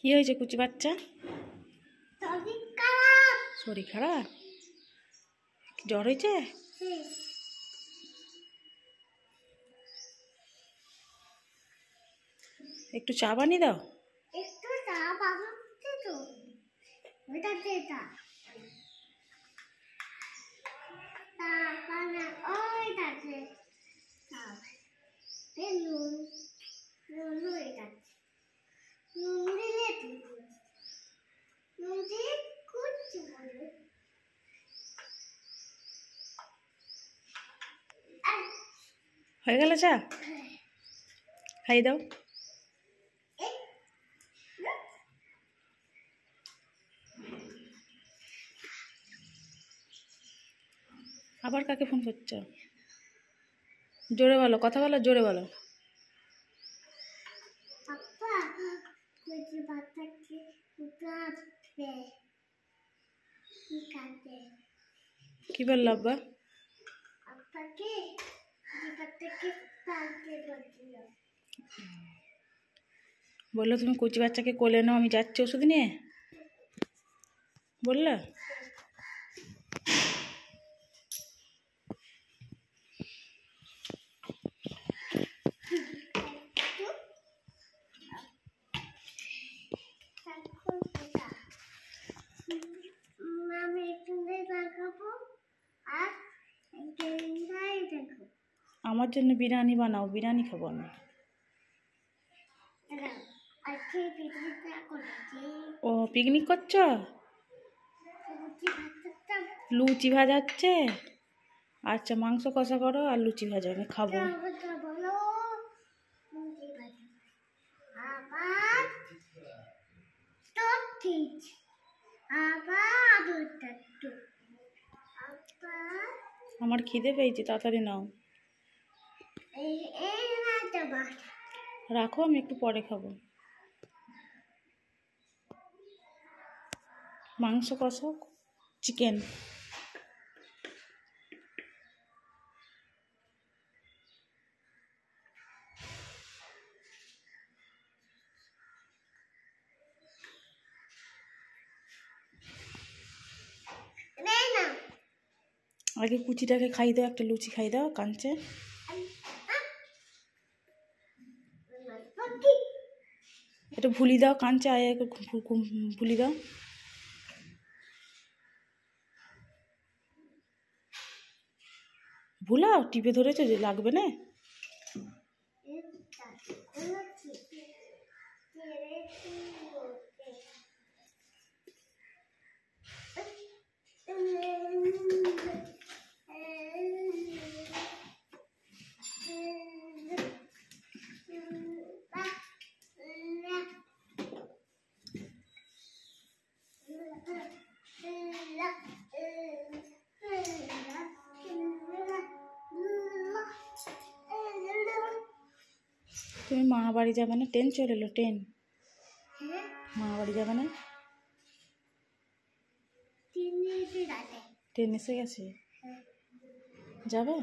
কি হয়েছে কুচি বাচ্চা? শরীর খারাপ? জ্বর হয়েছে? একটু চা বানিয়ে দাও। হয়ে গেল চা? খাইয়ে দাও। আবার কাকে ফোন করছো? জোরে বলো, কথা বলো, জোরে বলো। কি বললো আব্বা? বললো তুমি কুচি বাচ্চাকে কোলে নাও, আমি যাচ্ছি ওষুধ নিয়ে, বললো? আমার জন্য বিরিয়ানি বানাও, বিরিয়ানি খাবো আমি। ও পিকনিক করছো? লুচি ভাজা হচ্ছে? আচ্ছা, মাংস কষা করো আর লুচি ভাজা, আমি খাবো। আমার খিদে পেয়েছে, তাড়াতাড়ি নাও। রাখো, আমি একটু পরে খাবো। মাংস কষা, চিকেন। আগে কুচিটাকে খাই দাও, একটা লুচি খাই দাও, কাঁদছে। এটা ভুলি দাও, কাঁদছে, আয় ভুলি দাও। ভুলাও, টিপে ধরেছো যে, লাগবে না। তুমি মা বাড়ি যাবে না? ট্রেন চলে এলো, ট্রেন। মা বাড়ি যাবে না? ট্রেন এসে গেছে, যাবে?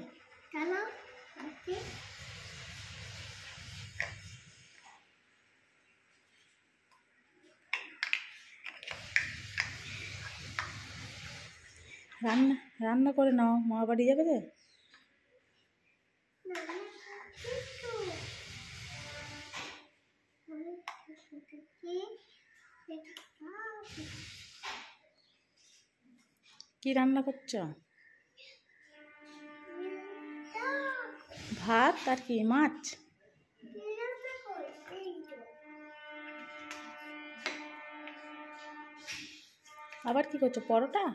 রান্না রান্না করে নাও, মা বাড়ি যাবে তো। কি রান্না করছো? ভাত আর কি, মাছ? আবার কি করছো, পরোটা?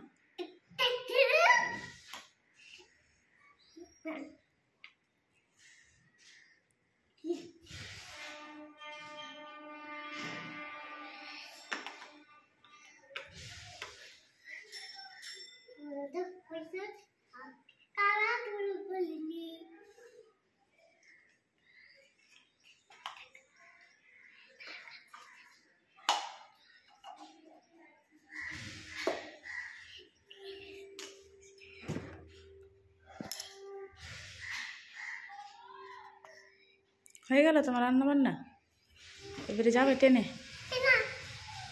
হয়ে গেল তোমার রান্না বান্না? এবারে যাবে ট্রেনে?